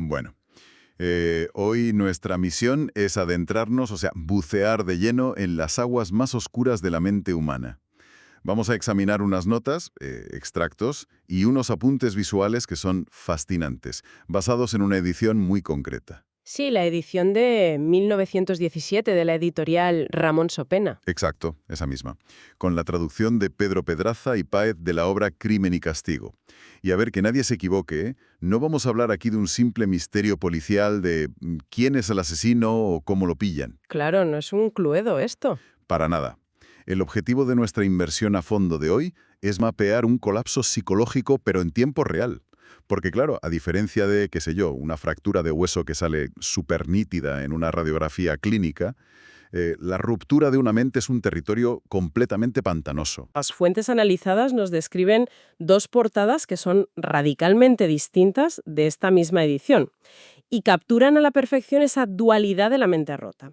Bueno, hoy nuestra misión es adentrarnos, o sea, bucear de lleno en las aguas más oscuras de la mente humana. Vamos a examinar unas notas, extractos, y unos apuntes visuales que son fascinantes, basados en una edición muy concreta. Sí, la edición de 1917 de la editorial Ramón Sopena. Exacto, esa misma. Con la traducción de Pedro Pedraza y Páez de la obra Crimen y Castigo. Y a ver, que nadie se equivoque, ¿eh? No vamos a hablar aquí de un simple misterio policial de quién es el asesino o cómo lo pillan. Claro, no es un cluedo esto. Para nada. El objetivo de nuestra inversión a fondo de hoy es mapear un colapso psicológico, pero en tiempo real. Porque claro, a diferencia de, qué sé yo, una fractura de hueso que sale súper nítida en una radiografía clínica, la ruptura de una mente es un territorio completamente pantanoso. Las fuentes analizadas nos describen dos portadas que son radicalmente distintas de esta misma edición y capturan a la perfección esa dualidad de la mente rota.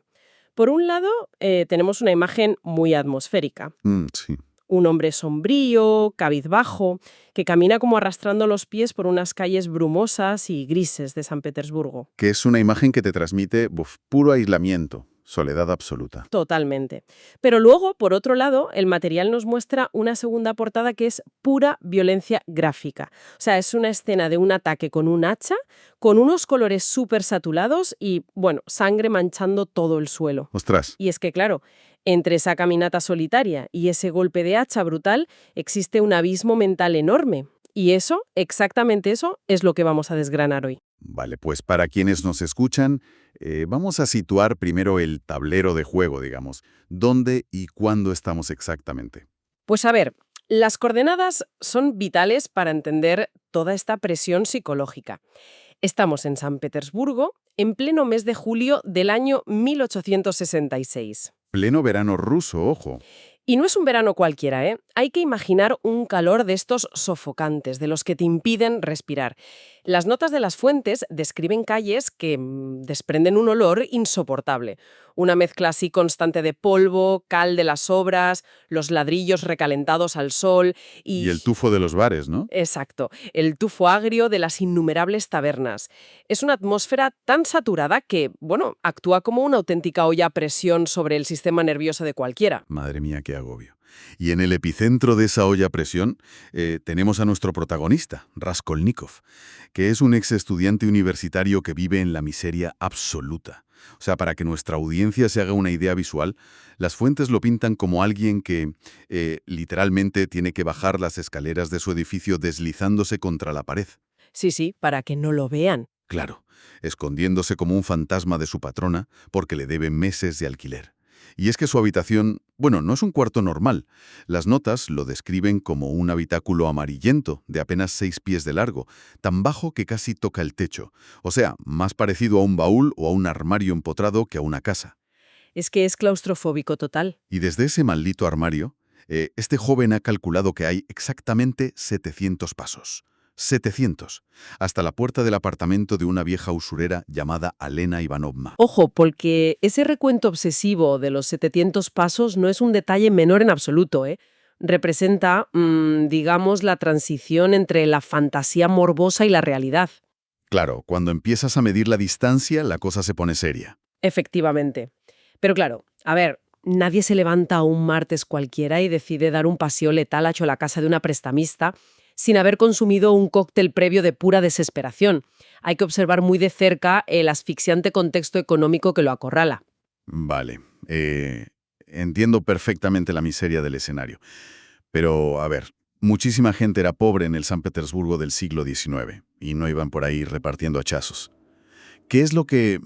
Por un lado, tenemos una imagen muy atmosférica. Sí. Un hombre sombrío, cabizbajo, que camina como arrastrando los pies por unas calles brumosas y grises de San Petersburgo. Que es una imagen que te transmite puro aislamiento, soledad absoluta. Totalmente. Pero luego, por otro lado, el material nos muestra una segunda portada que es pura violencia gráfica. O sea, es una escena de un ataque con un hacha, con unos colores súper saturados y, bueno, sangre manchando todo el suelo. Ostras. Y es que, claro, entre esa caminata solitaria y ese golpe de hacha brutal existe un abismo mental enorme. Y eso, exactamente eso, es lo que vamos a desgranar hoy. Vale, pues para quienes nos escuchan, vamos a situar primero el tablero de juego, digamos. ¿Dónde y cuándo estamos exactamente? Pues a ver, las coordenadas son vitales para entender toda esta presión psicológica. Estamos en San Petersburgo, en pleno mes de julio del año 1866. Pleno verano ruso, ojo. Y no es un verano cualquiera, ¿eh? Hay que imaginar un calor de estos sofocantes, de los que te impiden respirar. Las notas de las fuentes describen calles que desprenden un olor insoportable. Una mezcla así constante de polvo, cal de las obras, los ladrillos recalentados al sol Y y... el tufo de los bares, ¿no? Exacto, el tufo agrio de las innumerables tabernas. Es una atmósfera tan saturada que, bueno, actúa como una auténtica olla a presión sobre el sistema nervioso de cualquiera. Madre mía, qué agobio. Y en el epicentro de esa olla a presión tenemos a nuestro protagonista, Raskolnikov, que es un ex estudiante universitario que vive en la miseria absoluta. O sea, para que nuestra audiencia se haga una idea visual, las fuentes lo pintan como alguien que literalmente tiene que bajar las escaleras de su edificio deslizándose contra la pared. Sí, para que no lo vean. Claro, escondiéndose como un fantasma de su patrona porque le debe meses de alquiler. Y es que su habitación, bueno, no es un cuarto normal. Las notas lo describen como un habitáculo amarillento de apenas 6 pies de largo, tan bajo que casi toca el techo. O sea, más parecido a un baúl o a un armario empotrado que a una casa. Es que es claustrofóbico total. Y desde ese maldito armario, este joven ha calculado que hay exactamente 700 pasos. 700, hasta la puerta del apartamento de una vieja usurera llamada Alena Ivanovna. Ojo, porque ese recuento obsesivo de los 700 pasos no es un detalle menor en absoluto, ¿eh? Representa, digamos, la transición entre la fantasía morbosa y la realidad. Claro, cuando empiezas a medir la distancia, la cosa se pone seria. Efectivamente. Pero claro, a ver, nadie se levanta un martes cualquiera y decide dar un paseo letal a la casa de una prestamista sin haber consumido un cóctel previo de pura desesperación. Hay que observar muy de cerca el asfixiante contexto económico que lo acorrala. Vale, entiendo perfectamente la miseria del escenario. Pero, a ver, muchísima gente era pobre en el San Petersburgo del siglo XIX y no iban por ahí repartiendo hachazos. ¿Qué es lo que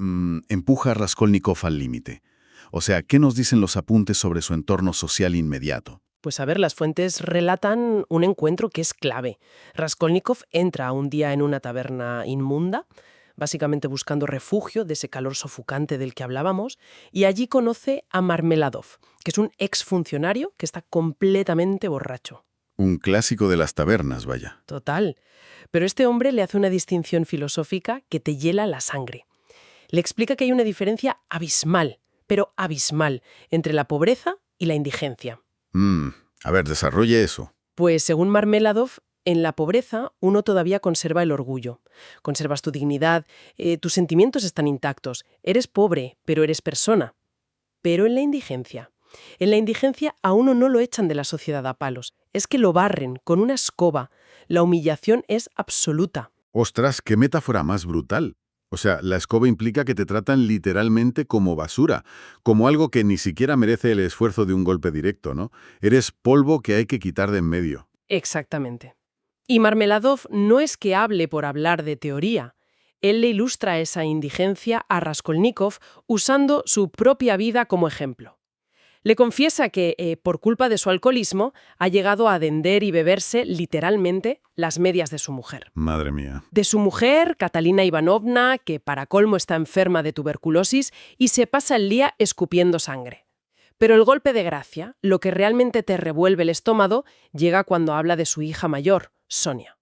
empuja a Raskolnikov al límite? O sea, ¿qué nos dicen los apuntes sobre su entorno social inmediato? Pues a ver, las fuentes relatan un encuentro que es clave. Raskolnikov entra un día en una taberna inmunda, básicamente buscando refugio de ese calor sofocante del que hablábamos, y allí conoce a Marmeladov, que es un exfuncionario que está completamente borracho. Un clásico de las tabernas, vaya. Total. Pero este hombre le hace una distinción filosófica que te hiela la sangre. Le explica que hay una diferencia abismal, pero abismal, entre la pobreza y la indigencia. A ver, desarrolle eso. Pues según Marmeladov, En la pobreza, uno todavía conserva el orgullo. Conservas tu dignidad, tus sentimientos están intactos. Eres pobre, pero eres persona. Pero en la indigencia a uno no lo echan de la sociedad a palos. Es que lo barren con una escoba. La humillación es absoluta. Ostras, qué metáfora más brutal. O sea, la escoba implica que te tratan literalmente como basura, como algo que ni siquiera merece el esfuerzo de un golpe directo, ¿no? Eres polvo que hay que quitar de en medio. Exactamente. Y Marmeladov no es que hable por hablar de teoría. Él le ilustra esa indigencia a Raskolnikov usando su propia vida como ejemplo. Le confiesa que, por culpa de su alcoholismo, ha llegado a dender y beberse, literalmente, las medias de su mujer. Madre mía. De su mujer, Catalina Ivanovna, que para colmo está enferma de tuberculosis y se pasa el día escupiendo sangre. Pero el golpe de gracia, lo que realmente te revuelve el estómago, llega cuando habla de su hija mayor, Sonia.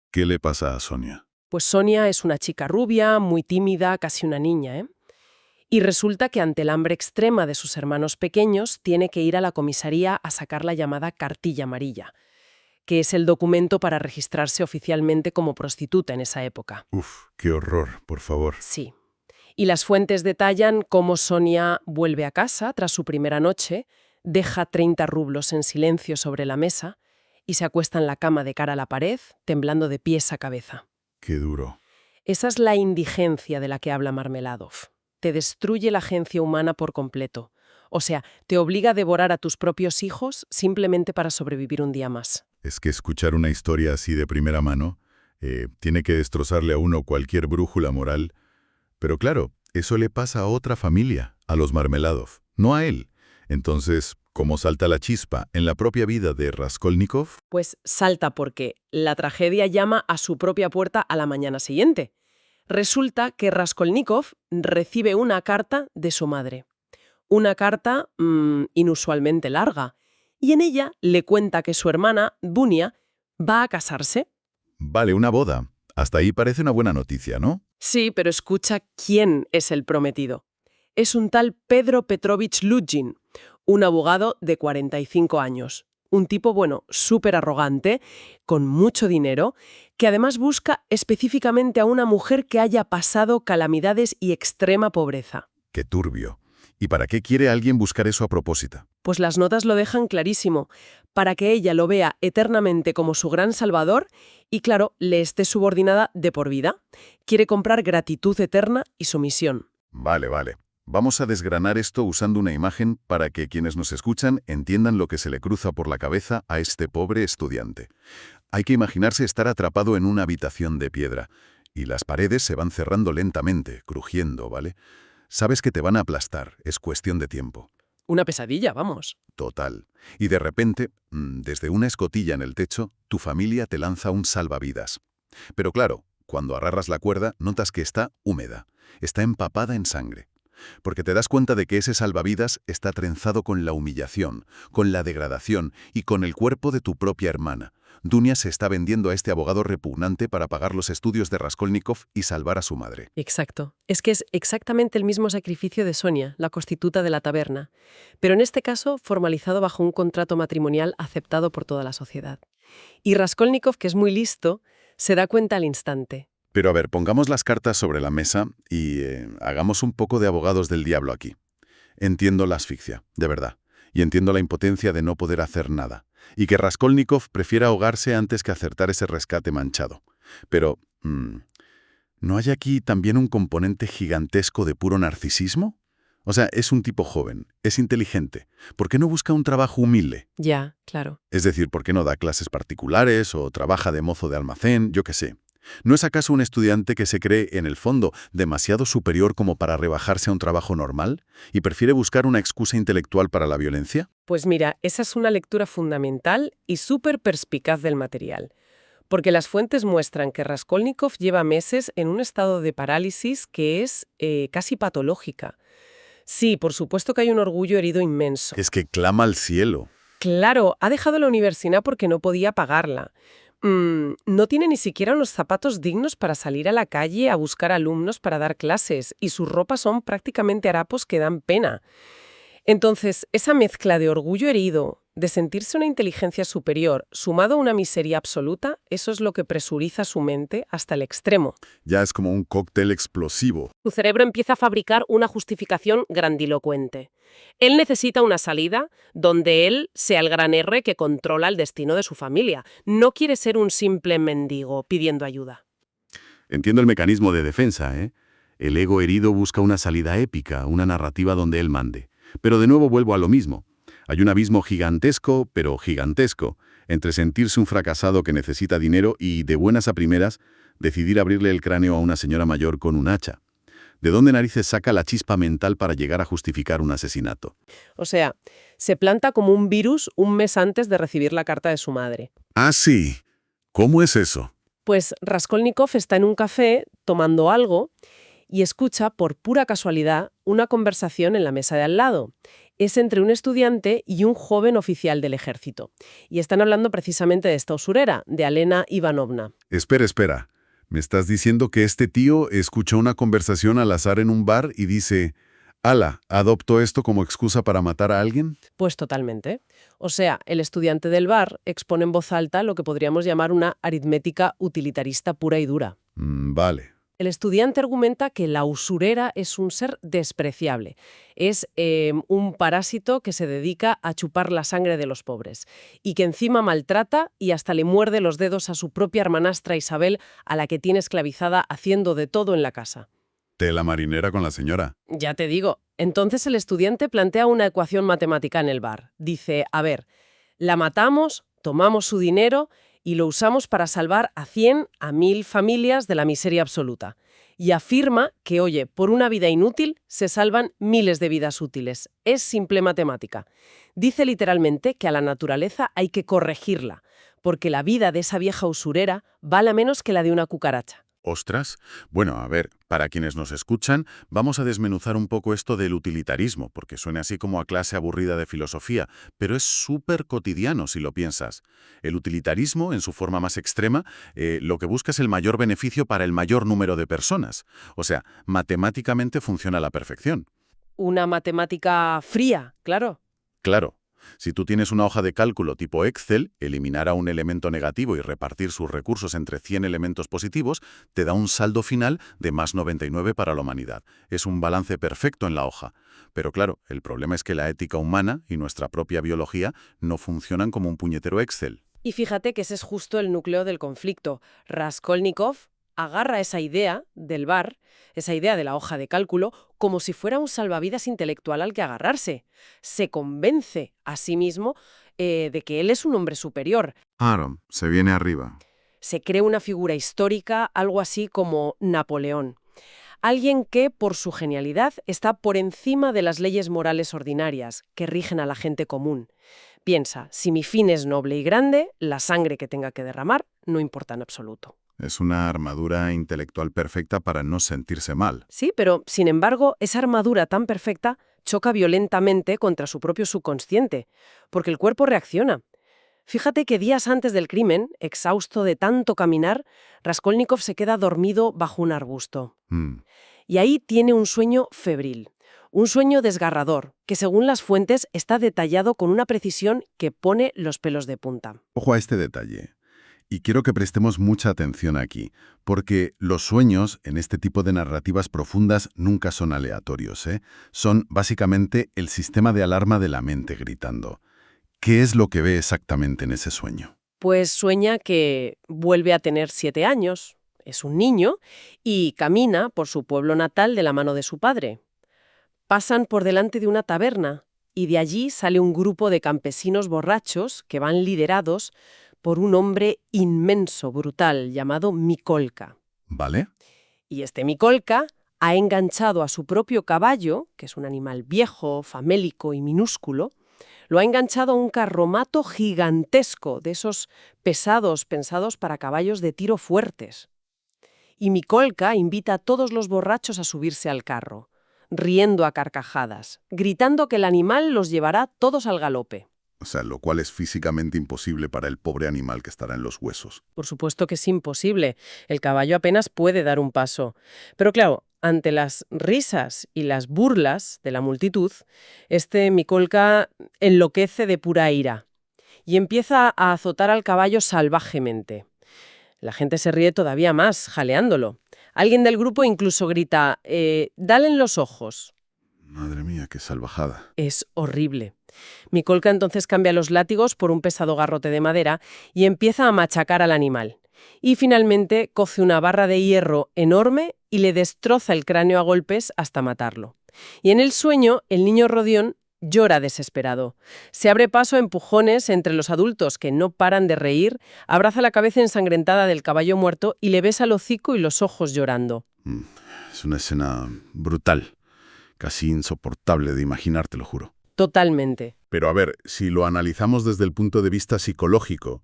¿Qué le pasa a Sonia? Pues Sonia es una chica rubia, muy tímida, casi una niña, ¿eh? Y resulta que ante el hambre extrema de sus hermanos pequeños tiene que ir a la comisaría a sacar la llamada cartilla amarilla, que es el documento para registrarse oficialmente como prostituta en esa época. Uf, qué horror, por favor. Sí. Y las fuentes detallan cómo Sonia vuelve a casa tras su primera noche, deja 30 rublos en silencio sobre la mesa y se acuesta en la cama de cara a la pared, temblando de pies a cabeza. Qué duro. Esa es la indigencia de la que habla Marmeladov. Te destruye la agencia humana por completo. O sea, te obliga a devorar a tus propios hijos simplemente para sobrevivir un día más. Es que escuchar una historia así de primera mano tiene que destrozarle a uno cualquier brújula moral. Pero claro, eso le pasa a otra familia, a los Marmeladov, no a él. Entonces, ¿cómo salta la chispa en la propia vida de Raskolnikov? Pues salta porque la tragedia llama a su propia puerta a la mañana siguiente. Resulta que Raskolnikov recibe una carta de su madre. Una carta inusualmente larga. Y en ella le cuenta que su hermana, Dunia, va a casarse. Vale, una boda. Hasta ahí parece una buena noticia, ¿no? Sí, pero escucha quién es el prometido. Es un tal Pedro Petrovich Luzhin, un abogado de 45 años. Un tipo, bueno, súper arrogante, con mucho dinero, que además busca específicamente a una mujer que haya pasado calamidades y extrema pobreza. Qué turbio. ¿Y para qué quiere alguien buscar eso a propósito? Pues las notas lo dejan clarísimo, para que ella lo vea eternamente como su gran salvador y, claro, le esté subordinada de por vida. Quiere comprar gratitud eterna y sumisión. Vale, vale. Vamos a desgranar esto usando una imagen para que quienes nos escuchan entiendan lo que se le cruza por la cabeza a este pobre estudiante. Hay que imaginarse estar atrapado en una habitación de piedra, y las paredes se van cerrando lentamente, crujiendo, ¿vale? Sabes que te van a aplastar, es cuestión de tiempo. Una pesadilla, vamos. Total. Y de repente, desde una escotilla en el techo, tu familia te lanza un salvavidas. Pero claro, cuando agarras la cuerda, notas que está húmeda, está empapada en sangre. Porque te das cuenta de que ese salvavidas está trenzado con la humillación, con la degradación y con el cuerpo de tu propia hermana. Dunia se está vendiendo a este abogado repugnante para pagar los estudios de Raskolnikov y salvar a su madre. Exacto. Es que es exactamente el mismo sacrificio de Sonia, la prostituta de la taberna, pero en este caso formalizado bajo un contrato matrimonial aceptado por toda la sociedad. Y Raskolnikov, que es muy listo, se da cuenta al instante. Pero a ver, pongamos las cartas sobre la mesa y hagamos un poco de abogados del diablo aquí. Entiendo la asfixia, de verdad, y entiendo la impotencia de no poder hacer nada, y que Raskolnikov prefiera ahogarse antes que acertar ese rescate manchado. Pero, ¿no hay aquí también un componente gigantesco de puro narcisismo? O sea, es un tipo joven, es inteligente. ¿Por qué no busca un trabajo humilde? Ya, claro. Es decir, ¿por qué no da clases particulares o trabaja de mozo de almacén? Yo qué sé. ¿No es acaso un estudiante que se cree, en el fondo, demasiado superior como para rebajarse a un trabajo normal y prefiere buscar una excusa intelectual para la violencia? Pues mira, esa es una lectura fundamental y súper perspicaz del material. Porque las fuentes muestran que Raskolnikov lleva meses en un estado de parálisis que es casi patológica. Sí, por supuesto que hay un orgullo herido inmenso. Es que clama al cielo. Claro, ha dejado la universidad porque no podía pagarla. No tiene ni siquiera unos zapatos dignos para salir a la calle a buscar alumnos para dar clases y sus ropas son prácticamente harapos que dan pena. Entonces, esa mezcla de orgullo herido de sentirse una inteligencia superior sumado a una miseria absoluta, eso es lo que presuriza su mente hasta el extremo. Ya es como un cóctel explosivo. Su cerebro empieza a fabricar una justificación grandilocuente. Él necesita una salida donde él sea el gran R que controla el destino de su familia. No quiere ser un simple mendigo pidiendo ayuda. Entiendo el mecanismo de defensa, ¿eh? El ego herido busca una salida épica, una narrativa donde él mande. Pero de nuevo vuelvo a lo mismo. Hay un abismo gigantesco, pero gigantesco, entre sentirse un fracasado que necesita dinero y, de buenas a primeras, decidir abrirle el cráneo a una señora mayor con un hacha. ¿De dónde narices saca la chispa mental para llegar a justificar un asesinato? O sea, se planta como un virus un mes antes de recibir la carta de su madre. Ah, sí. ¿Cómo es eso? Pues Raskolnikov está en un café tomando algo y escucha, por pura casualidad, una conversación en la mesa de al lado. Es entre un estudiante y un joven oficial del ejército. Y están hablando precisamente de esta usurera, de Alena Ivanovna. Espera. ¿Me estás diciendo que este tío escuchó una conversación al azar en un bar y dice, «Ala, ¿adopto esto como excusa para matar a alguien?» Pues totalmente. O sea, el estudiante del bar expone en voz alta lo que podríamos llamar una aritmética utilitarista pura y dura. Vale. El estudiante argumenta que la usurera es un ser despreciable. Es un parásito que se dedica a chupar la sangre de los pobres y que encima maltrata y hasta le muerde los dedos a su propia hermanastra Isabel, a la que tiene esclavizada haciendo de todo en la casa. Tela marinera con la señora. Ya te digo. Entonces el estudiante plantea una ecuación matemática en el bar. Dice, a ver, la matamos, tomamos su dinero y lo usamos para salvar a 100, a 1000 familias de la miseria absoluta. Y afirma que, oye, por una vida inútil se salvan miles de vidas útiles. Es simple matemática. Dice literalmente que a la naturaleza hay que corregirla, porque la vida de esa vieja usurera vale menos que la de una cucaracha. ¿Ostras? Bueno, a ver, para quienes nos escuchan, vamos a desmenuzar un poco esto del utilitarismo, porque suena así como a clase aburrida de filosofía, pero es súper cotidiano si lo piensas. El utilitarismo, en su forma más extrema, lo que busca es el mayor beneficio para el mayor número de personas. O sea, matemáticamente funciona a la perfección. Una matemática fría, claro. Claro. Si tú tienes una hoja de cálculo tipo Excel, eliminar a un elemento negativo y repartir sus recursos entre 100 elementos positivos te da un saldo final de más 99 para la humanidad. Es un balance perfecto en la hoja. Pero claro, el problema es que la ética humana y nuestra propia biología no funcionan como un puñetero Excel. Y fíjate que ese es justo el núcleo del conflicto. Raskolnikov agarra esa idea del bar, esa idea de la hoja de cálculo, como si fuera un salvavidas intelectual al que agarrarse. Se convence a sí mismo de que él es un hombre superior. Claro, se viene arriba. Se crea una figura histórica, algo así como Napoleón. Alguien que, por su genialidad, está por encima de las leyes morales ordinarias que rigen a la gente común. Piensa, si mi fin es noble y grande, la sangre que tenga que derramar no importa en absoluto. Es una armadura intelectual perfecta para no sentirse mal. Sí, pero, sin embargo, esa armadura tan perfecta choca violentamente contra su propio subconsciente, porque el cuerpo reacciona. Fíjate que días antes del crimen, exhausto de tanto caminar, Raskolnikov se queda dormido bajo un arbusto. Y ahí tiene un sueño febril, un sueño desgarrador, que según las fuentes está detallado con una precisión que pone los pelos de punta. Ojo a este detalle. Y quiero que prestemos mucha atención aquí, porque los sueños en este tipo de narrativas profundas nunca son aleatorios, ¿eh? Son básicamente el sistema de alarma de la mente gritando. ¿Qué es lo que ve exactamente en ese sueño? Pues sueña que vuelve a tener 7 años, es un niño, y camina por su pueblo natal de la mano de su padre. Pasan por delante de una taberna, y de allí sale un grupo de campesinos borrachos que van liderados por un hombre inmenso, brutal, llamado Mikolka. ¿Vale? Y este Mikolka ha enganchado a su propio caballo, que es un animal viejo, famélico y minúsculo, lo ha enganchado a un carromato gigantesco, de esos pesados pensados para caballos de tiro fuertes. Y Mikolka invita a todos los borrachos a subirse al carro, riendo a carcajadas, gritando que el animal los llevará todos al galope. O sea, lo cual es físicamente imposible para el pobre animal que estará en los huesos. Por supuesto que es imposible. El caballo apenas puede dar un paso. Pero claro, ante las risas y las burlas de la multitud, Mikolka enloquece de pura ira y empieza a azotar al caballo salvajemente. La gente se ríe todavía más, jaleándolo. Alguien del grupo incluso grita, «Dale en los ojos». Madre mía, qué salvajada. Es horrible. Mikolka entonces cambia los látigos por un pesado garrote de madera y empieza a machacar al animal. Y finalmente coge una barra de hierro enorme y le destroza el cráneo a golpes hasta matarlo. Y en el sueño, el niño Rodión llora desesperado. Se abre paso a empujones entre los adultos que no paran de reír, abraza la cabeza ensangrentada del caballo muerto y le besa el hocico y los ojos llorando. Es una escena brutal, casi insoportable de imaginar, te lo juro. Totalmente. Pero a ver, si lo analizamos desde el punto de vista psicológico,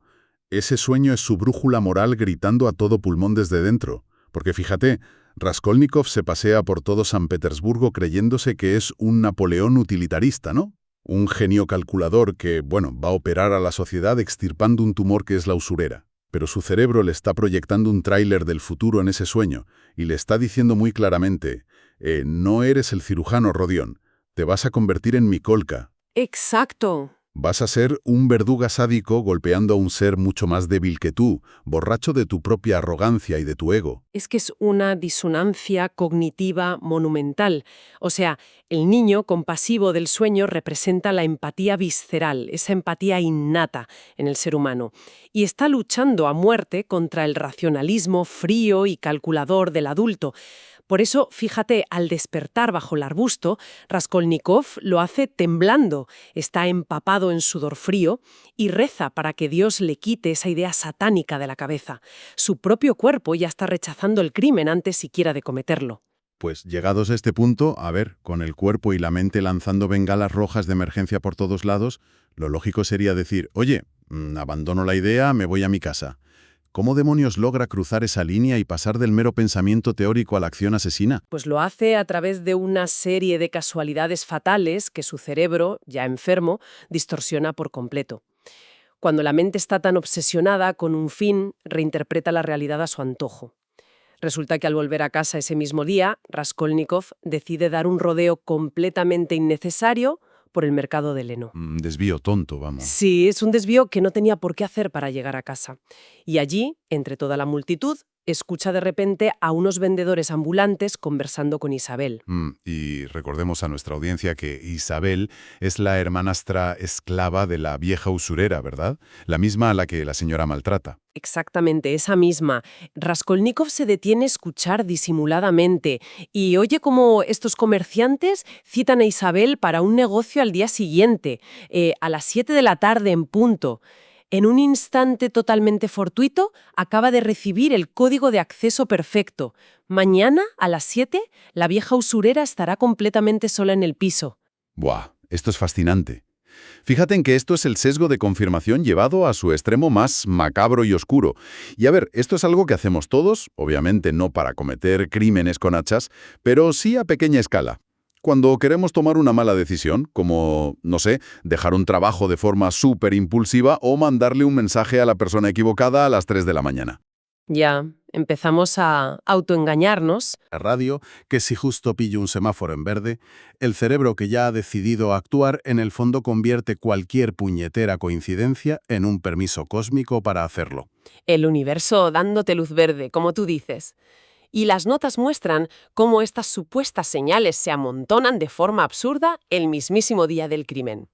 ese sueño es su brújula moral gritando a todo pulmón desde dentro. Porque fíjate, Raskolnikov se pasea por todo San Petersburgo creyéndose que es un Napoleón utilitarista, ¿no? Un genio calculador que, va a operar a la sociedad extirpando un tumor que es la usurera. Pero su cerebro le está proyectando un tráiler del futuro en ese sueño y le está diciendo muy claramente, no eres el cirujano, Rodión, te vas a convertir en Mikolka. Exacto. Vas a ser un verduga sádico golpeando a un ser mucho más débil que tú, borracho de tu propia arrogancia y de tu ego. Es que es una disonancia cognitiva monumental. O sea, el niño compasivo del sueño representa la empatía visceral, esa empatía innata en el ser humano. Y está luchando a muerte contra el racionalismo frío y calculador del adulto. Por eso, fíjate, al despertar bajo el arbusto, Raskolnikov lo hace temblando, está empapado en sudor frío y reza para que Dios le quite esa idea satánica de la cabeza. Su propio cuerpo ya está rechazando el crimen antes siquiera de cometerlo. Pues llegados a este punto, con el cuerpo y la mente lanzando bengalas rojas de emergencia por todos lados, lo lógico sería decir, oye, abandono la idea, me voy a mi casa. ¿Cómo demonios logra cruzar esa línea y pasar del mero pensamiento teórico a la acción asesina? Pues lo hace a través de una serie de casualidades fatales que su cerebro, ya enfermo, distorsiona por completo. Cuando la mente está tan obsesionada con un fin, reinterpreta la realidad a su antojo. Resulta que al volver a casa ese mismo día, Raskolnikov decide dar un rodeo completamente innecesario por el mercado de Leno. Desvío tonto, vamos. Sí, es un desvío que no tenía por qué hacer para llegar a casa. Y allí, entre toda la multitud, escucha de repente a unos vendedores ambulantes conversando con Isabel. Y recordemos a nuestra audiencia que Isabel es la hermanastra esclava de la vieja usurera, ¿verdad? La misma a la que la señora maltrata. Exactamente, esa misma. Raskolnikov se detiene a escuchar disimuladamente y oye cómo estos comerciantes citan a Isabel para un negocio al día siguiente, a las 7 de la tarde en punto. En un instante totalmente fortuito, acaba de recibir el código de acceso perfecto. Mañana, a las 7, la vieja usurera estará completamente sola en el piso. ¡Buah! Esto es fascinante. Fíjate en que esto es el sesgo de confirmación llevado a su extremo más macabro y oscuro. Y esto es algo que hacemos todos, obviamente no para cometer crímenes con hachas, pero sí a pequeña escala. Cuando queremos tomar una mala decisión, como, dejar un trabajo de forma súper impulsiva o mandarle un mensaje a la persona equivocada a las 3 de la mañana. Ya, empezamos a autoengañarnos. La radio, que si justo pillo un semáforo en verde, el cerebro que ya ha decidido actuar en el fondo convierte cualquier puñetera coincidencia en un permiso cósmico para hacerlo. El universo dándote luz verde, como tú dices. Y las notas muestran cómo estas supuestas señales se amontonan de forma absurda el mismísimo día del crimen.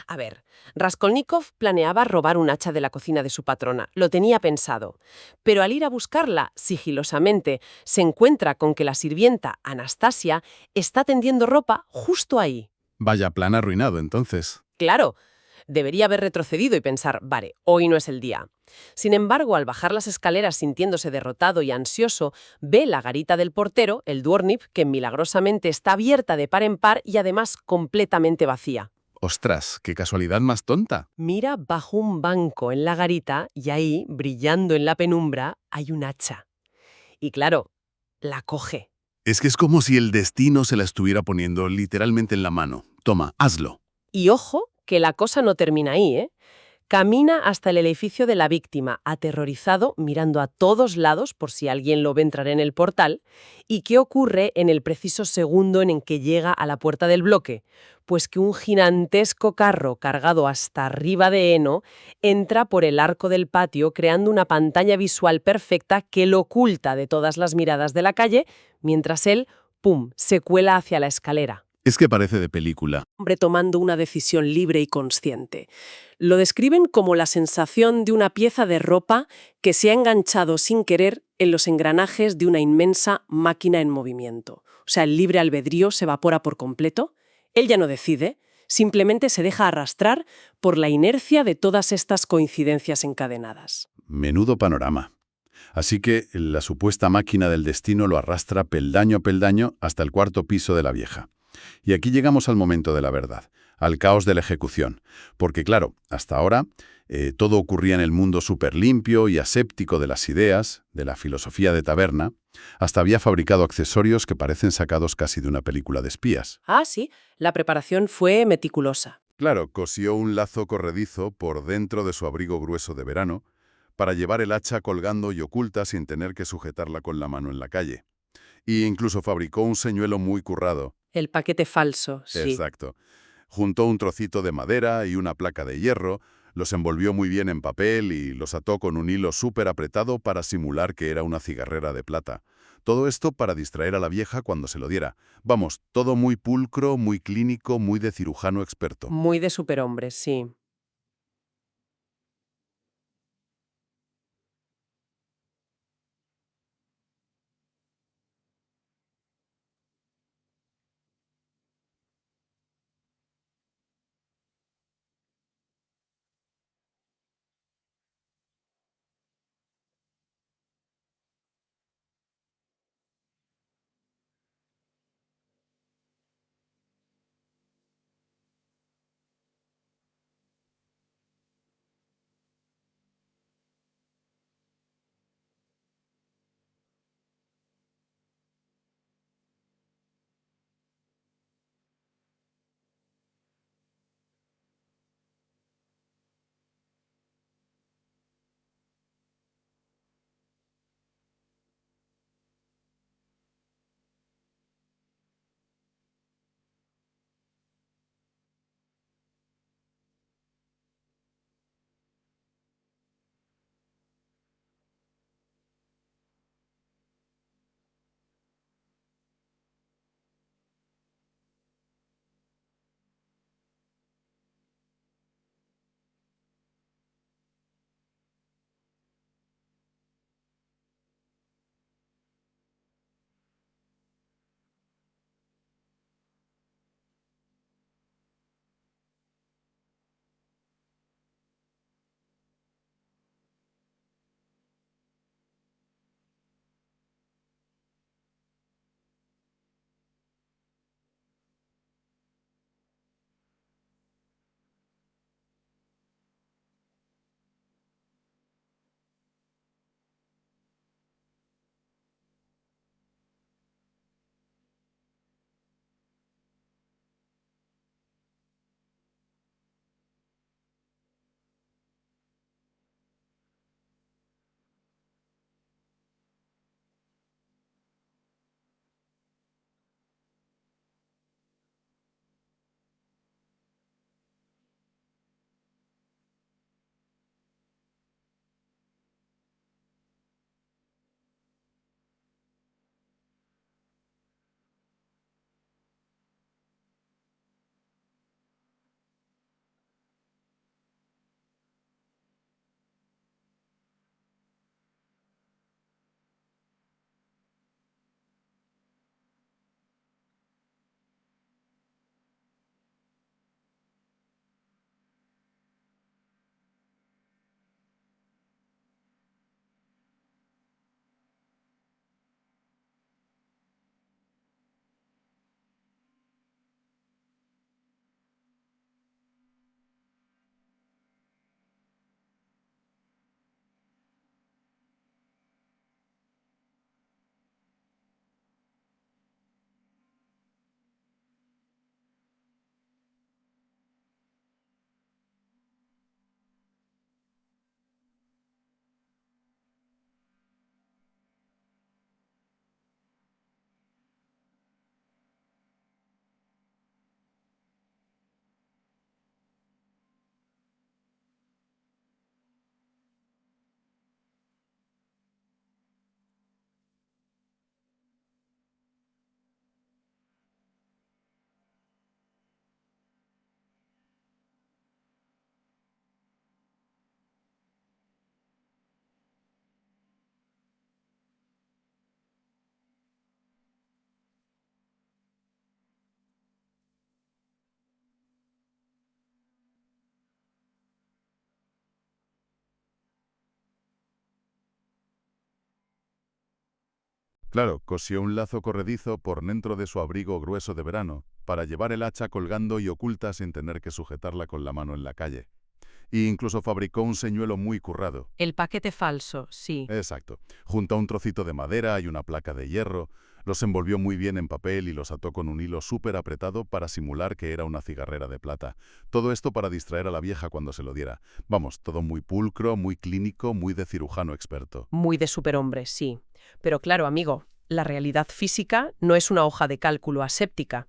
A ver, Raskolnikov planeaba robar un hacha de la cocina de su patrona, lo tenía pensado, pero al ir a buscarla sigilosamente se encuentra con que la sirvienta, Anastasia, está tendiendo ropa justo ahí. Vaya plan arruinado, entonces. Claro, debería haber retrocedido y pensar, vale, hoy no es el día. Sin embargo, al bajar las escaleras sintiéndose derrotado y ansioso, ve la garita del portero, el Dvornik, que milagrosamente está abierta de par en par y además completamente vacía. ¡Ostras, qué casualidad más tonta! Mira bajo un banco en la garita y ahí, brillando en la penumbra, hay un hacha. Y claro, la coge. Es que es como si el destino se la estuviera poniendo literalmente en la mano. Toma, hazlo. Y ojo, que la cosa no termina ahí, ¿eh? Camina hasta el edificio de la víctima, aterrorizado, mirando a todos lados por si alguien lo ve entrar en el portal. ¿Y qué ocurre en el preciso segundo en el que llega a la puerta del bloque? Pues que un gigantesco carro cargado hasta arriba de heno entra por el arco del patio creando una pantalla visual perfecta que lo oculta de todas las miradas de la calle, mientras él, ¡pum!, se cuela hacia la escalera. Es que parece de película. Hombre tomando una decisión libre y consciente. Lo describen como la sensación de una pieza de ropa que se ha enganchado sin querer en los engranajes de una inmensa máquina en movimiento. O sea, el libre albedrío se evapora por completo. Él ya no decide, simplemente se deja arrastrar por la inercia de todas estas coincidencias encadenadas. Menudo panorama. Así que la supuesta máquina del destino lo arrastra peldaño a peldaño hasta el cuarto piso de la vieja. Y aquí llegamos al momento de la verdad, al caos de la ejecución. Porque claro, hasta ahora todo ocurría en el mundo súper limpio y aséptico de las ideas, de la filosofía de taberna. Hasta había fabricado accesorios que parecen sacados casi de una película de espías. Ah, sí, la preparación fue meticulosa. Claro, cosió un lazo corredizo por dentro de su abrigo grueso de verano para llevar el hacha colgando y oculta sin tener que sujetarla con la mano en la calle. Y incluso fabricó un señuelo muy currado. El paquete falso, sí. Exacto. Juntó un trocito de madera y una placa de hierro, los envolvió muy bien en papel y los ató con un hilo súper apretado para simular que era una cigarrera de plata. Todo esto para distraer a la vieja cuando se lo diera. Vamos, todo muy pulcro, muy clínico, muy de cirujano experto. Muy de superhombre, sí. Claro, cosió un lazo corredizo por dentro de su abrigo grueso de verano, para llevar el hacha colgando y oculta sin tener que sujetarla con la mano en la calle. E incluso fabricó un señuelo muy currado. El paquete falso, sí. Exacto. Junto a un trocito de madera y una placa de hierro, los envolvió muy bien en papel y los ató con un hilo súper apretado para simular que era una cigarrera de plata. Todo esto para distraer a la vieja cuando se lo diera. Vamos, todo muy pulcro, muy clínico, muy de cirujano experto. Muy de superhombre, sí. Pero claro, amigo, la realidad física no es una hoja de cálculo aséptica.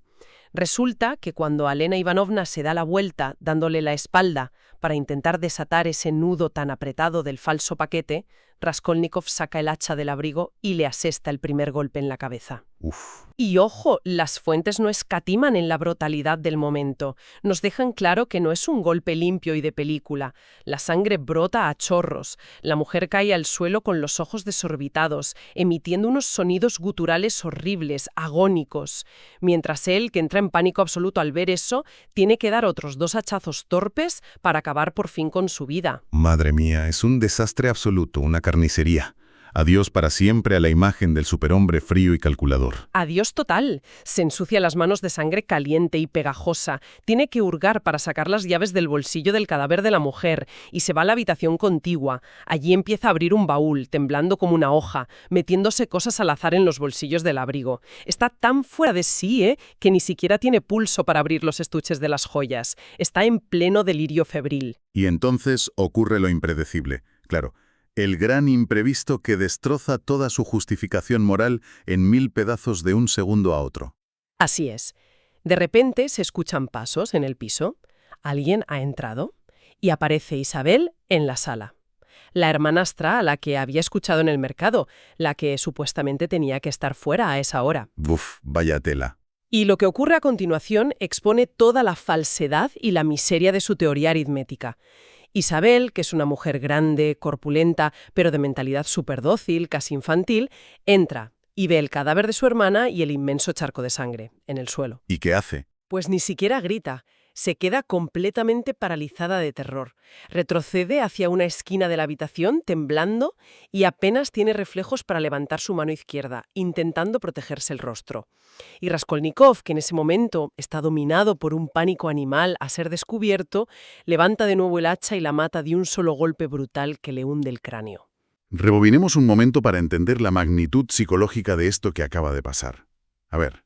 Resulta que cuando Alena Ivanovna se da la vuelta dándole la espalda para intentar desatar ese nudo tan apretado del falso paquete, Raskolnikov saca el hacha del abrigo y le asesta el primer golpe en la cabeza. Uf. Y ojo, las fuentes no escatiman en la brutalidad del momento. Nos dejan claro que no es un golpe limpio y de película. La sangre brota a chorros. La mujer cae al suelo con los ojos desorbitados, emitiendo unos sonidos guturales horribles, agónicos. Mientras él, que entra en pánico absoluto al ver eso, tiene que dar otros 2 hachazos torpes para acabar por fin con su vida. Madre mía, es un desastre absoluto, una carnicería. Adiós para siempre a la imagen del superhombre frío y calculador. Adiós total. Se ensucia las manos de sangre caliente y pegajosa. Tiene que hurgar para sacar las llaves del bolsillo del cadáver de la mujer y se va a la habitación contigua. Allí empieza a abrir un baúl, temblando como una hoja, metiéndose cosas al azar en los bolsillos del abrigo. Está tan fuera de sí, que ni siquiera tiene pulso para abrir los estuches de las joyas. Está en pleno delirio febril. Y entonces ocurre lo impredecible. Claro, el gran imprevisto que destroza toda su justificación moral en 1000 pedazos de un segundo a otro. Así es. De repente se escuchan pasos en el piso. Alguien ha entrado y aparece Isabel en la sala. La hermanastra a la que había escuchado en el mercado, la que supuestamente tenía que estar fuera a esa hora. Buf, vaya tela. Y lo que ocurre a continuación expone toda la falsedad y la miseria de su teoría aritmética. Isabel, que es una mujer grande, corpulenta, pero de mentalidad súper dócil, casi infantil, entra y ve el cadáver de su hermana y el inmenso charco de sangre en el suelo. ¿Y qué hace? Pues ni siquiera grita. Se queda completamente paralizada de terror. Retrocede hacia una esquina de la habitación, temblando, y apenas tiene reflejos para levantar su mano izquierda, intentando protegerse el rostro. Y Raskolnikov, que en ese momento está dominado por un pánico animal a ser descubierto, levanta de nuevo el hacha y la mata de un solo golpe brutal que le hunde el cráneo. Rebobinemos un momento para entender la magnitud psicológica de esto que acaba de pasar. A ver,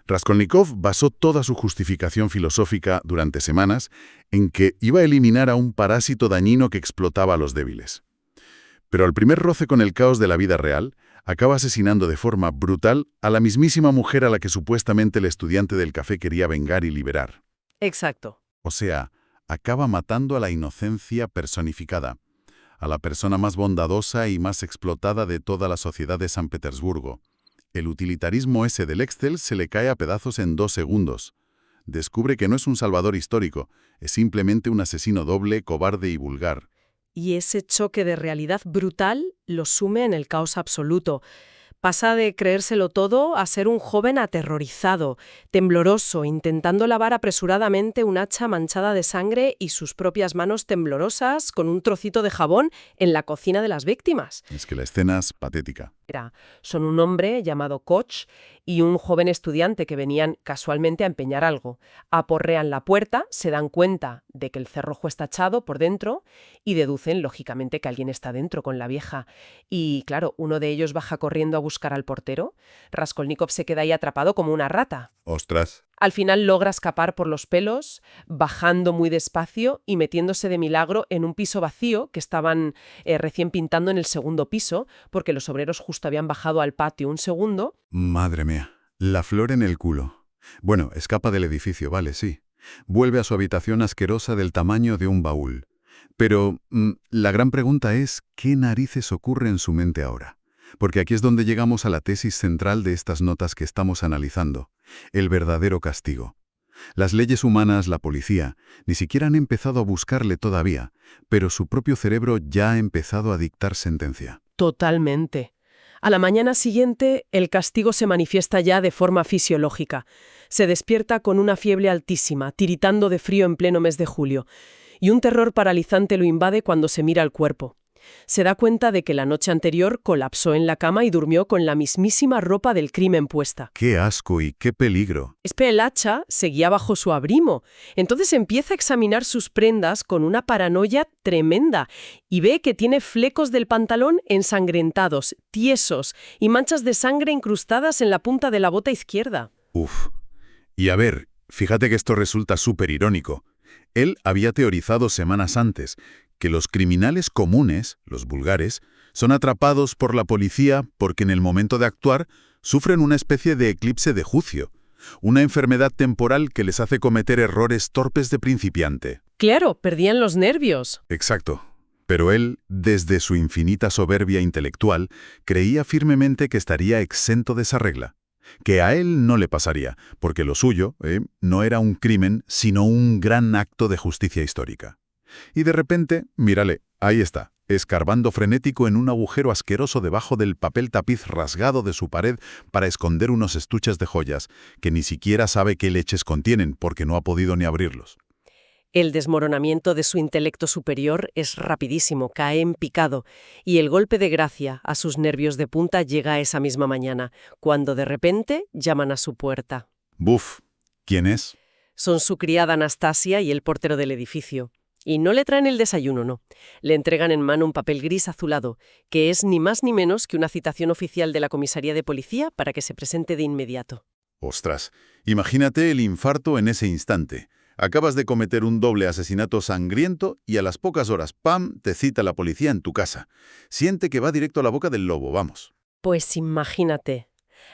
Raskolnikov basó toda su justificación filosófica durante semanas en que iba a eliminar a un parásito dañino que explotaba a los débiles. Pero al primer roce con el caos de la vida real, acaba asesinando de forma brutal a la mismísima mujer a la que supuestamente el estudiante del café quería vengar y liberar. Exacto. O sea, acaba matando a la inocencia personificada, a la persona más bondadosa y más explotada de toda la sociedad de San Petersburgo. El utilitarismo ese del Excel se le cae a pedazos en 2 segundos. Descubre que no es un salvador histórico, es simplemente un asesino doble, cobarde y vulgar. Y ese choque de realidad brutal lo sume en el caos absoluto. Pasa de creérselo todo a ser un joven aterrorizado, tembloroso, intentando lavar apresuradamente un hacha manchada de sangre y sus propias manos temblorosas con un trocito de jabón en la cocina de las víctimas. Es que la escena es patética. Son un hombre llamado Koch y un joven estudiante que venían casualmente a empeñar algo. Aporrean la puerta, se dan cuenta de que el cerrojo está echado por dentro y deducen, lógicamente, que alguien está dentro con la vieja. Y, claro, uno de ellos baja corriendo a buscar al portero. Raskolnikov se queda ahí atrapado como una rata. ¡Ostras! Al final logra escapar por los pelos, bajando muy despacio y metiéndose de milagro en un piso vacío que estaban recién pintando en el segundo piso, porque los obreros justo habían bajado al patio un segundo. Madre mía, la flor en el culo. Bueno, escapa del edificio, vale, sí. Vuelve a su habitación asquerosa del tamaño de un baúl. Pero la gran pregunta es, ¿qué narices ocurre en su mente ahora? Porque aquí es donde llegamos a la tesis central de estas notas que estamos analizando, el verdadero castigo. Las leyes humanas, la policía, ni siquiera han empezado a buscarle todavía, pero su propio cerebro ya ha empezado a dictar sentencia. Totalmente. A la mañana siguiente, el castigo se manifiesta ya de forma fisiológica. Se despierta con una fiebre altísima, tiritando de frío en pleno mes de julio, y un terror paralizante lo invade cuando se mira el cuerpo. Se da cuenta de que la noche anterior colapsó en la cama y durmió con la mismísima ropa del crimen puesta. ¡Qué asco y qué peligro! El hacha seguía bajo su abrimo. Entonces empieza a examinar sus prendas con una paranoia tremenda y ve que tiene flecos del pantalón ensangrentados, tiesos y manchas de sangre incrustadas en la punta de la bota izquierda. Uf. Y a ver, fíjate que esto resulta súper irónico. Él había teorizado semanas antes que los criminales comunes, los vulgares, son atrapados por la policía porque en el momento de actuar sufren una especie de eclipse de juicio, una enfermedad temporal que les hace cometer errores torpes de principiante. Claro, perdían los nervios. Exacto. Pero él, desde su infinita soberbia intelectual, creía firmemente que estaría exento de esa regla. Que a él no le pasaría, porque lo suyo no era un crimen, sino un gran acto de justicia histórica. Y de repente, mírale, ahí está, escarbando frenético en un agujero asqueroso debajo del papel tapiz rasgado de su pared para esconder unos estuches de joyas, que ni siquiera sabe qué leches contienen, porque no ha podido ni abrirlos. El desmoronamiento de su intelecto superior es rapidísimo, cae en picado, y el golpe de gracia a sus nervios de punta llega esa misma mañana, cuando de repente llaman a su puerta. Buf, ¿quién es? Son su criada Anastasia y el portero del edificio. Y no le traen el desayuno, no. Le entregan en mano un papel gris azulado, que es ni más ni menos que una citación oficial de la comisaría de policía para que se presente de inmediato. Ostras, imagínate el infarto en ese instante. Acabas de cometer un doble asesinato sangriento y a las pocas horas, ¡pam!, te cita la policía en tu casa. Siente que va directo a la boca del lobo, vamos. Pues imagínate.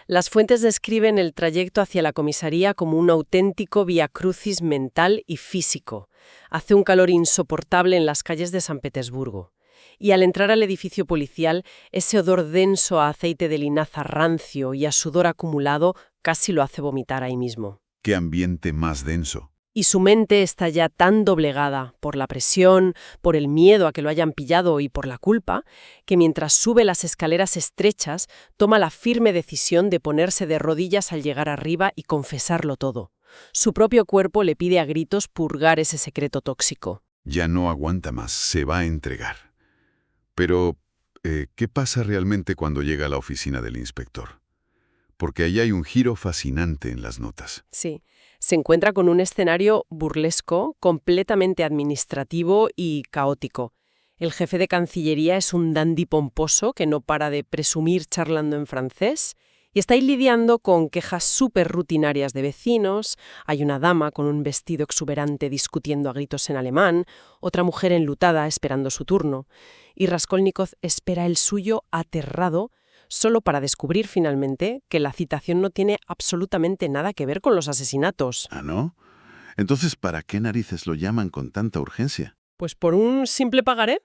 Las fuentes describen el trayecto hacia la comisaría como un auténtico viacrucis mental y físico. Hace un calor insoportable en las calles de San Petersburgo. Y al entrar al edificio policial, ese odor denso a aceite de linaza rancio y a sudor acumulado casi lo hace vomitar ahí mismo. ¡Qué ambiente más denso! Y su mente está ya tan doblegada por la presión, por el miedo a que lo hayan pillado y por la culpa, que mientras sube las escaleras estrechas, toma la firme decisión de ponerse de rodillas al llegar arriba y confesarlo todo. Su propio cuerpo le pide a gritos purgar ese secreto tóxico. Ya no aguanta más, se va a entregar. Pero, ¿qué pasa realmente cuando llega a la oficina del inspector? Porque allí hay un giro fascinante en las notas. Sí. Se encuentra con un escenario burlesco, completamente administrativo y caótico. El jefe de Cancillería es un dandy pomposo que no para de presumir charlando en francés y está ahí lidiando con quejas súper rutinarias de vecinos. Hay una dama con un vestido exuberante discutiendo a gritos en alemán, otra mujer enlutada esperando su turno. Y Raskolnikov espera el suyo aterrado, solo para descubrir finalmente que la citación no tiene absolutamente nada que ver con los asesinatos. ¿Ah, no? Entonces, ¿para qué narices lo llaman con tanta urgencia? Pues por un simple pagaré,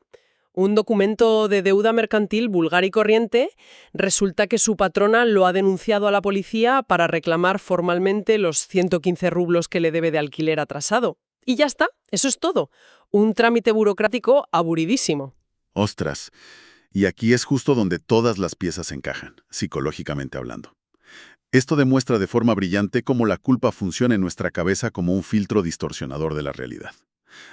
un documento de deuda mercantil vulgar y corriente. Resulta que su patrona lo ha denunciado a la policía para reclamar formalmente los 115 rublos que le debe de alquiler atrasado. Y ya está, eso es todo. Un trámite burocrático aburridísimo. ¡Ostras! Y aquí es justo donde todas las piezas encajan, psicológicamente hablando. Esto demuestra de forma brillante cómo la culpa funciona en nuestra cabeza como un filtro distorsionador de la realidad.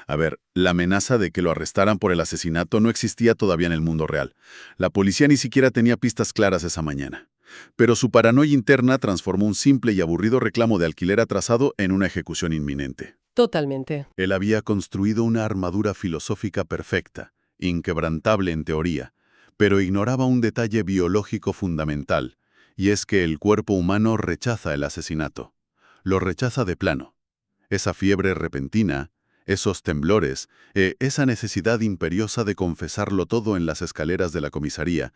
A ver, la amenaza de que lo arrestaran por el asesinato no existía todavía en el mundo real. La policía ni siquiera tenía pistas claras esa mañana. Pero su paranoia interna transformó un simple y aburrido reclamo de alquiler atrasado en una ejecución inminente. Totalmente. Él había construido una armadura filosófica perfecta, inquebrantable en teoría, pero ignoraba un detalle biológico fundamental, y es que el cuerpo humano rechaza el asesinato. Lo rechaza de plano. Esa fiebre repentina, esos temblores, esa necesidad imperiosa de confesarlo todo en las escaleras de la comisaría,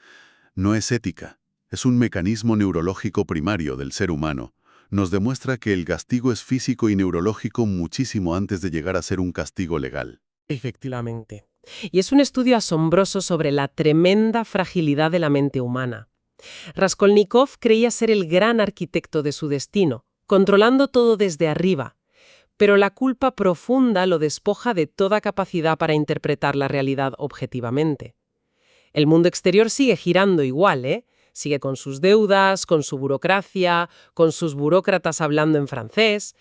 no es ética, es un mecanismo neurológico primario del ser humano. Nos demuestra que el castigo es físico y neurológico muchísimo antes de llegar a ser un castigo legal. Efectivamente. Y es un estudio asombroso sobre la tremenda fragilidad de la mente humana. Raskolnikov creía ser el gran arquitecto de su destino, controlando todo desde arriba, pero la culpa profunda lo despoja de toda capacidad para interpretar la realidad objetivamente. El mundo exterior sigue girando igual, Sigue con sus deudas, con su burocracia, con sus burócratas hablando en francés,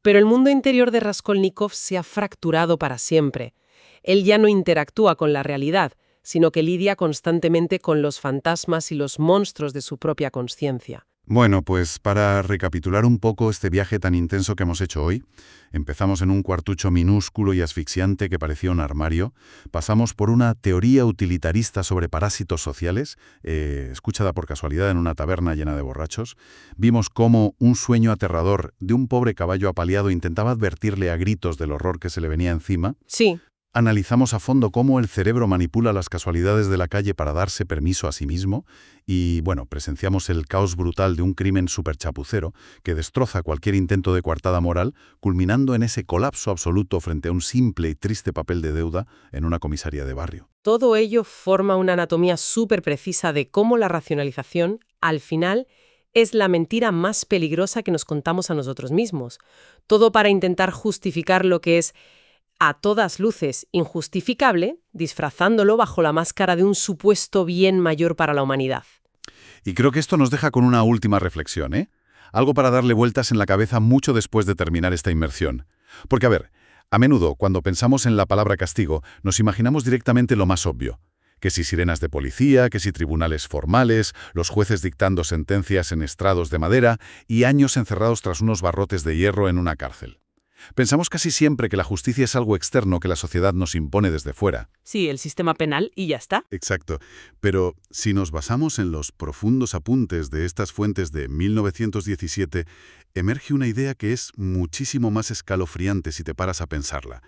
pero el mundo interior de Raskolnikov se ha fracturado para siempre. Él ya no interactúa con la realidad, sino que lidia constantemente con los fantasmas y los monstruos de su propia conciencia. Bueno, pues para recapitular un poco este viaje tan intenso que hemos hecho hoy, empezamos en un cuartucho minúsculo y asfixiante que parecía un armario, pasamos por una teoría utilitarista sobre parásitos sociales, escuchada por casualidad en una taberna llena de borrachos, vimos cómo un sueño aterrador de un pobre caballo apaleado intentaba advertirle a gritos del horror que se le venía encima. Sí, Analizamos a fondo cómo el cerebro manipula las casualidades de la calle para darse permiso a sí mismo y, bueno, presenciamos el caos brutal de un crimen superchapucero que destroza cualquier intento de coartada moral, culminando en ese colapso absoluto frente a un simple y triste papel de deuda en una comisaría de barrio. todo ello forma una anatomía súper precisa de cómo la racionalización, al final, es la mentira más peligrosa que nos contamos a nosotros mismos. Todo para intentar justificar lo que es a todas luces injustificable, disfrazándolo bajo la máscara de un supuesto bien mayor para la humanidad. Y creo que esto nos deja con una última reflexión, ¿eh? Algo para darle vueltas en la cabeza mucho después de terminar esta inmersión. Porque, a ver, a menudo, cuando pensamos en la palabra castigo, nos imaginamos directamente lo más obvio. Que si sirenas de policía, que si tribunales formales, los jueces dictando sentencias en estrados de madera y años encerrados tras unos barrotes de hierro en una cárcel. Pensamos casi siempre que la justicia es algo externo que la sociedad nos impone desde fuera. Sí, el sistema penal y ya está. Exacto. Pero si nos basamos en los profundos apuntes de estas fuentes de 1917, emerge una idea que es muchísimo más escalofriante si te paras a pensarla.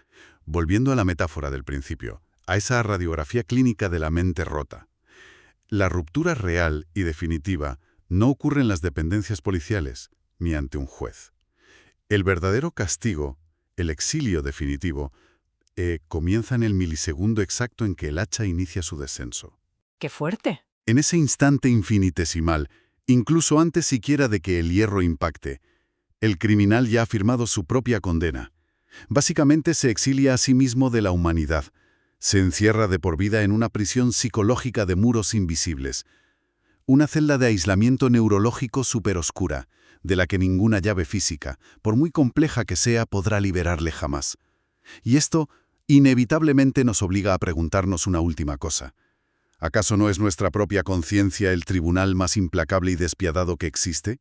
Volviendo a la metáfora del principio, a esa radiografía clínica de la mente rota. La ruptura real y definitiva no ocurre en las dependencias policiales ni ante un juez. El verdadero castigo, el exilio definitivo, comienza en el milisegundo exacto en que el hacha inicia su descenso. ¡Qué fuerte! En ese instante infinitesimal, incluso antes siquiera de que el hierro impacte, el criminal ya ha firmado su propia condena. Básicamente se exilia a sí mismo de la humanidad. Se encierra de por vida en una prisión psicológica de muros invisibles. Una celda de aislamiento neurológico superoscura, de la que ninguna llave física, por muy compleja que sea, podrá liberarle jamás. Y esto, inevitablemente, nos obliga a preguntarnos una última cosa. ¿Acaso no es nuestra propia conciencia el tribunal más implacable y despiadado que existe?